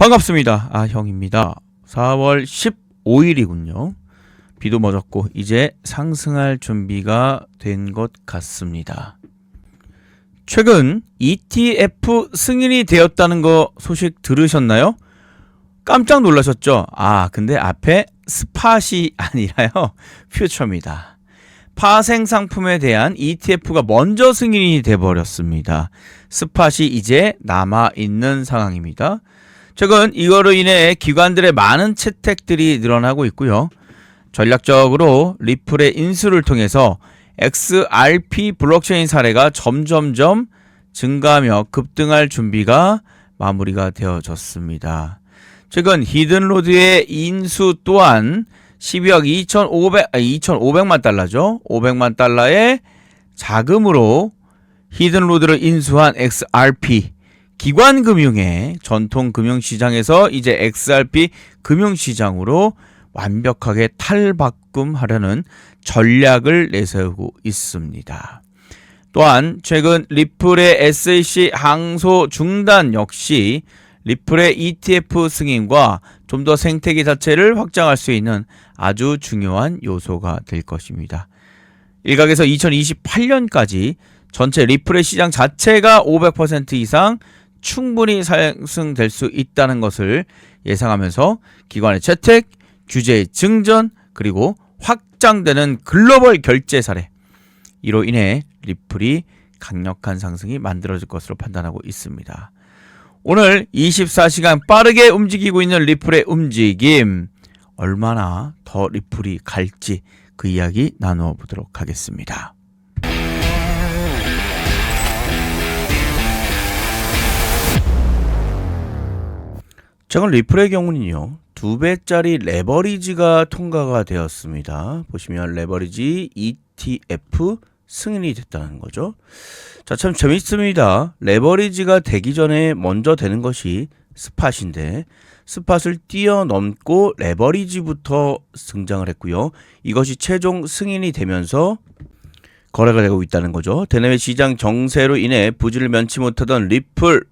반갑습니다. 형입니다. 4월 15일이군요. 비도 멎었고 이제 상승할 준비가 된 것 같습니다. 최근 ETF 승인이 되었다는 거 소식 들으셨나요? 깜짝 놀라셨죠? 근데 앞에 스팟이 아니라요, 퓨처입니다. 파생 상품에 대한 ETF가 먼저 승인이 돼버렸습니다. 스팟이 이제 남아있는 상황입니다. 최근 이거로 인해 기관들의 많은 채택들이 늘어나고 있고요. 전략적으로 리플의 인수를 통해서 XRP 블록체인 사례가 점점점 증가하며 급등할 준비가 마무리가 되어졌습니다. 최근 히든로드의 인수 또한 12억 2,500만 달러죠. 500만 달러의 자금으로 히든로드를 인수한 XRP 기관금융의 전통 금융시장에서 이제 XRP 금융시장으로 완벽하게 탈바꿈하려는 전략을 내세우고 있습니다. 또한 최근 리플의 SEC 항소 중단 역시 리플의 ETF 승인과 좀 더 생태계 자체를 확장할 수 있는 아주 중요한 요소가 될 것입니다. 일각에서 2028년까지 전체 리플의 시장 자체가 500% 이상 충분히 상승될 수 있다는 것을 예상하면서 기관의 채택, 규제의 증전, 그리고 확장되는 글로벌 결제 사례, 이로 인해 리플이 강력한 상승이 만들어질 것으로 판단하고 있습니다. 오늘 24시간 빠르게 움직이고 있는 리플의 움직임, 얼마나 더 리플이 갈지 그 이야기 나누어 보도록 하겠습니다. 최근 리플의 경우는요, 2배짜리 레버리지가 통과가 되었습니다. 보시면 레버리지 ETF 승인이 됐다는 거죠. 자, 참 재밌습니다. 레버리지가 되기 전에 먼저 되는 것이 스팟인데, 스팟을 뛰어넘고 레버리지부터 등장을 했고요. 이것이 최종 승인이 되면서 거래가 되고 있다는 거죠. 대내외 시장 정세로 인해 부지를 면치 못하던 리플,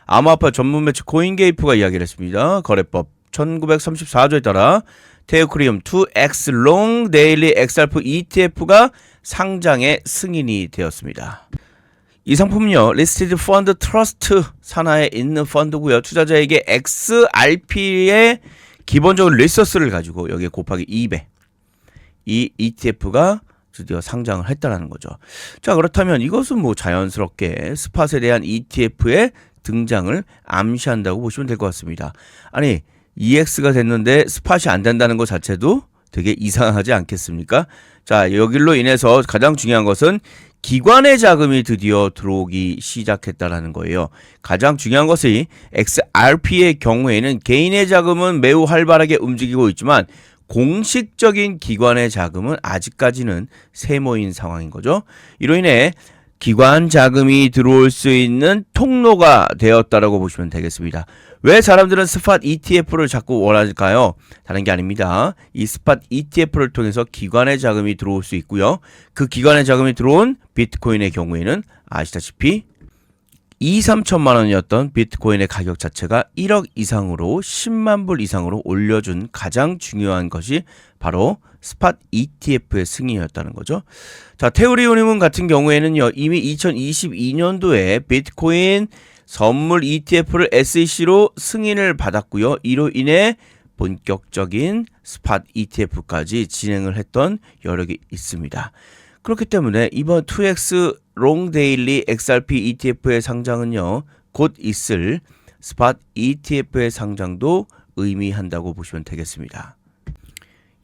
암호화폐 전문 매체 코인게이프가 이야기를 했습니다. 거래법 1934조에 따라 테오크리움 2X 롱 데일리 XRP ETF가 상장에 승인이 되었습니다. 이 상품은요, 리스티드 펀드 트러스트 산하에 있는 펀드고요. 투자자에게 XRP의 기본적인 리소스를 가지고 여기에 곱하기 2배, 이 ETF가 드디어 상장을 했다는 거죠. 자, 그렇다면 이것은 뭐 자연스럽게 스팟에 대한 ETF의 등장을 암시한다고 보시면 될 것 같습니다. 아니, EX가 됐는데 스팟이 안 된다는 것 자체도 되게 이상하지 않겠습니까? 자, 여기로 인해서 가장 중요한 것은 기관의 자금이 드디어 들어오기 시작했다는 거예요. 가장 중요한 것이 XRP의 경우에는 개인의 자금은 매우 활발하게 움직이고 있지만 공식적인 기관의 자금은 아직까지는 세모인 상황인 거죠. 이로 인해 기관 자금이 들어올 수 있는 통로가 되었다라고 보시면 되겠습니다. 왜 사람들은 스팟 ETF를 자꾸 원할까요? 다른 게 아닙니다. 이 스팟 ETF를 통해서 기관의 자금이 들어올 수 있고요. 그 기관의 자금이 들어온 비트코인의 경우에는 아시다시피 2~3천만 원이었던 비트코인의 가격 자체가 1억 이상으로 10만 불 이상으로 올려준 가장 중요한 것이 바로 스팟 ETF의 승인이었다는 거죠. 자, 테오리오님 같은 경우에는요, 이미 2022년도에 비트코인 선물 ETF를 SEC로 승인을 받았고요. 이로 인해 본격적인 스팟 ETF까지 진행을 했던 여력이 있습니다. 그렇기 때문에 이번 2X 롱 데일리 XRP ETF의 상장은요, 곧 있을 스팟 ETF의 상장도 의미한다고 보시면 되겠습니다.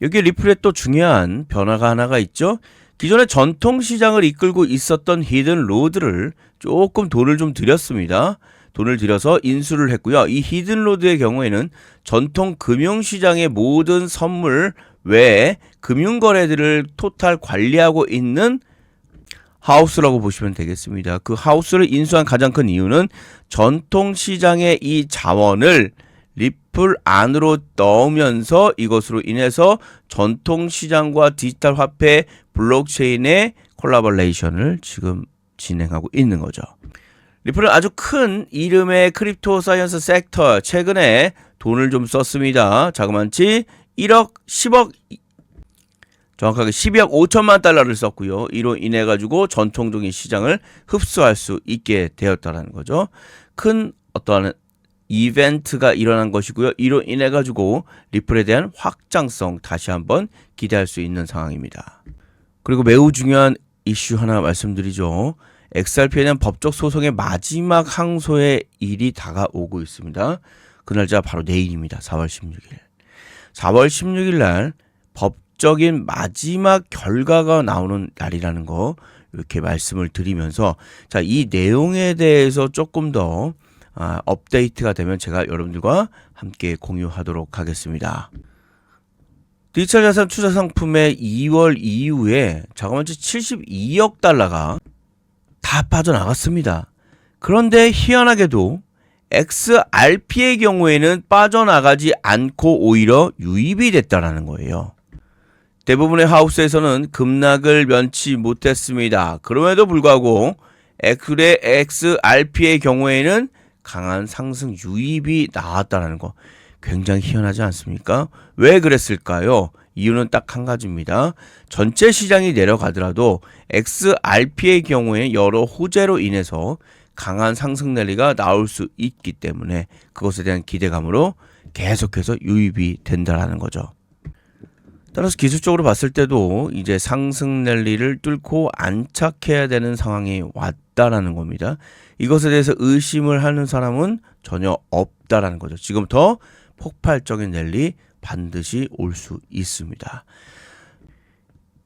여기 리플에 또 중요한 변화가 하나가 있죠. 기존에 전통시장을 이끌고 있었던 히든로드를 조금 돈을 좀 들였습니다. 돈을 들여서 인수를 했고요. 이 히든로드의 경우에는 전통 금융시장의 모든 선물 외에 금융거래들을 토탈 관리하고 있는 하우스라고 보시면 되겠습니다. 그 하우스를 인수한 가장 큰 이유는 전통시장의 이 자원을 리플 안으로 넣으면서 이것으로 인해서 전통시장과 디지털 화폐 블록체인의 콜라보레이션을 지금 진행하고 있는 거죠. 리플은 아주 큰 이름의 크립토 사이언스 섹터 최근에 돈을 좀 썼습니다. 자그만치 1억 10억 정확하게 12억 5천만 달러를 썼고요. 이로 인해 가지고 전통적인 시장을 흡수할 수 있게 되었다는 거죠. 큰 어떠한 이벤트가 일어난 것이고요. 이로 인해 가지고 리플에 대한 확장성 다시 한번 기대할 수 있는 상황입니다. 그리고 매우 중요한 이슈 하나 말씀드리죠. XRP에 대한 법적 소송의 마지막 항소의 일이 다가오고 있습니다. 그 날짜 바로 내일입니다. 4월 16일. 4월 16일 날 법적인 마지막 결과가 나오는 날이라는 거 이렇게 말씀을 드리면서 자, 이 내용에 대해서 조금 더 업데이트가 되면 제가 여러분들과 함께 공유하도록 하겠습니다. 디지털 자산 투자 상품의 2월 이후에 자그마치 72억 달러가 다 빠져나갔습니다. 그런데 희한하게도 XRP의 경우에는 빠져나가지 않고 오히려 유입이 됐다라는 거예요. 대부분의 하우스에서는 급락을 면치 못했습니다. 그럼에도 불구하고 XRP의 경우에는 강한 상승 유입이 나왔다는 거 굉장히 희한하지 않습니까? 왜 그랬을까요? 이유는 딱 한 가지입니다. 전체 시장이 내려가더라도 XRP의 경우에 여러 호재로 인해서 강한 상승 랠리가 나올 수 있기 때문에 그것에 대한 기대감으로 계속해서 유입이 된다라는 거죠. 따라서 기술적으로 봤을 때도 이제 상승 랠리를 뚫고 안착해야 되는 상황이 왔다라는 겁니다. 이것에 대해서 의심을 하는 사람은 전혀 없다라는 거죠. 지금부터 폭발적인 랠리 반드시 올 수 있습니다.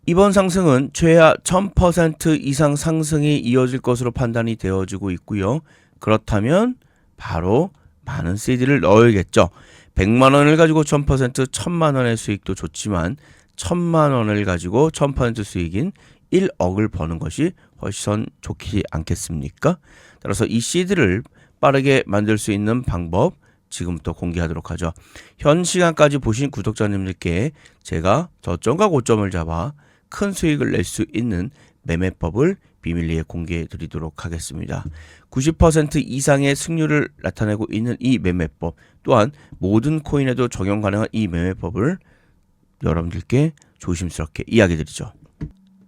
이번 상승은 최하 1000% 이상 상승이 이어질 것으로 판단이 되어지고 있고요. 그렇다면 바로 많은 CD를 넣어야겠죠. 100만 원을 가지고 1000% 1000만 원의 수익도 좋지만 1000만 원을 가지고 1000% 수익인 1억을 버는 것이 훨씬 좋지 않겠습니까? 따라서 이 CD를 빠르게 만들 수 있는 방법 지금부터 공개하도록 하죠. 현 시간까지 보신 구독자님들께 제가 저점과 고점을 잡아 큰 수익을 낼 수 있는 매매법을 비밀리에 공개해 드리도록 하겠습니다. 90% 이상의 승률을 나타내고 있는 이 매매법 또한 모든 코인에도 적용 가능한 이 매매법을 여러분들께 조심스럽게 이야기 드리죠.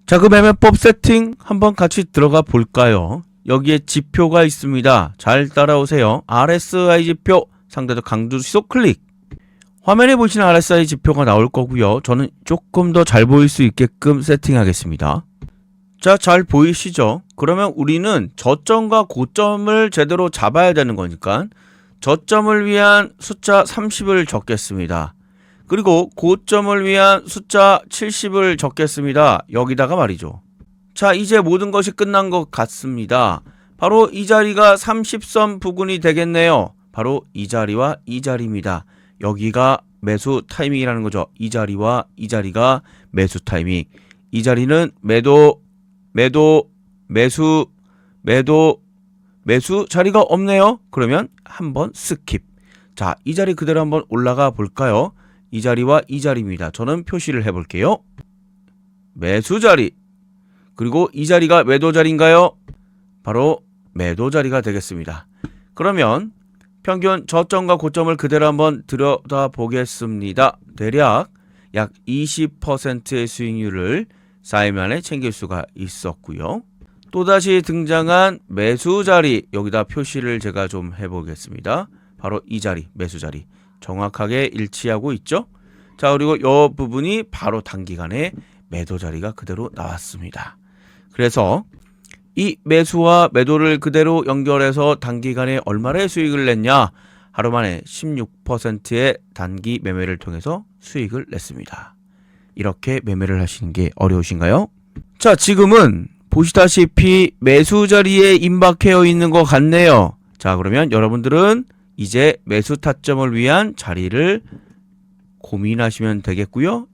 자, 그 매매법 세팅 한번 같이 들어가 볼까요? 여기에 지표가 있습니다. 잘 따라오세요. RSI 지표 상대도 강조 시속 클릭. 화면에 보시는 RSI 지표가 나올 거고요. 저는 조금 더 잘 보일 수 있게끔 세팅하겠습니다. 자, 잘 보이시죠? 그러면 우리는 저점과 고점을 제대로 잡아야 되는 거니까 저점을 위한 숫자 30을 적겠습니다. 그리고 고점을 위한 숫자 70을 적겠습니다. 여기다가 말이죠. 자, 이제 모든 것이 끝난 것 같습니다. 바로 이 자리가 30선 부근이 되겠네요. 바로 이 자리와 이 자리입니다. 여기가 매수 타이밍이라는 거죠. 이 자리와 이 자리가 매수 타이밍. 이 자리는 매도 매수 자리가 없네요. 그러면 한번 스킵. 자, 이 자리 그대로 한번 올라가 볼까요? 이 자리와 이 자리입니다. 저는 표시를 해볼게요. 매수 자리. 그리고 이 자리가 매도 자리인가요? 바로 매도 자리가 되겠습니다. 그러면 평균 저점과 고점을 그대로 한번 들여다 보겠습니다. 대략 약 20%의 수익률을 4일 만에 챙길 수가 있었고요. 또다시 등장한 매수 자리, 여기다 표시를 제가 좀 해보겠습니다. 바로 이 자리, 매수 자리 정확하게 일치하고 있죠. 자, 그리고 이 부분이 바로 단기간에 매도 자리가 그대로 나왔습니다. 그래서 이 매수와 매도를 그대로 연결해서 단기간에 얼마의 수익을 냈냐? 하루 만에 16%의 단기 매매를 통해서 수익을 냈습니다. 이렇게 매매를 하시는 게 어려우신가요? 자, 지금은 보시다시피 매수 자리에 임박해 있는 것 같네요. 자, 그러면 여러분들은 이제 매수 타점을 위한 자리를 고민하시면 되겠고요.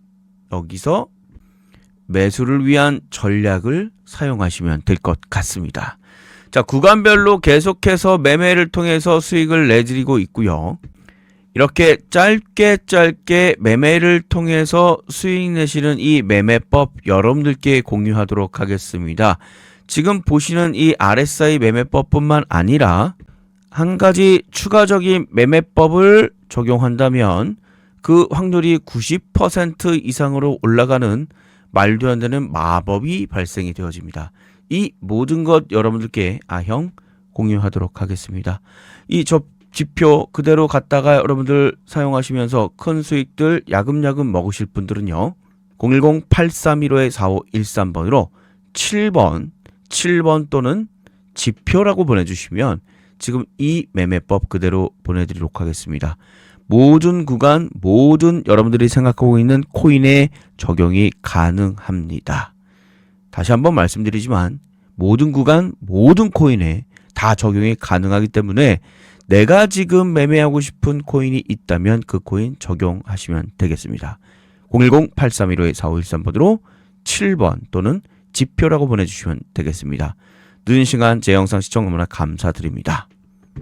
여기서 매수를 위한 전략을 사용하시면 될 것 같습니다. 자, 구간별로 계속해서 매매를 통해서 수익을 내드리고 있고요. 이렇게 짧게 매매를 통해서 수익 내시는 이 매매법 여러분들께 공유하도록 하겠습니다. 지금 보시는 이 RSI 매매법뿐만 아니라 한 가지 추가적인 매매법을 적용한다면 그 확률이 90% 이상으로 올라가는 말도 안 되는 마법이 발생이 되어집니다. 이 모든 것 여러분들께 아형 공유하도록 하겠습니다. 이 지표 그대로 갖다가 여러분들 사용하시면서 큰 수익들 야금야금 먹으실 분들은요. 010-8315-4513번으로 7번 또는 지표라고 보내주시면 지금 이 매매법 그대로 보내드리도록 하겠습니다. 모든 구간, 모든 여러분들이 생각하고 있는 코인에 적용이 가능합니다. 다시 한번 말씀드리지만 모든 구간, 모든 코인에 다 적용이 가능하기 때문에 내가 지금 매매하고 싶은 코인이 있다면 그 코인 적용하시면 되겠습니다. 010-8315-4513번으로 7번 또는 지표라고 보내주시면 되겠습니다. 늦은 시간 제 영상 시청 너무나 감사드립니다.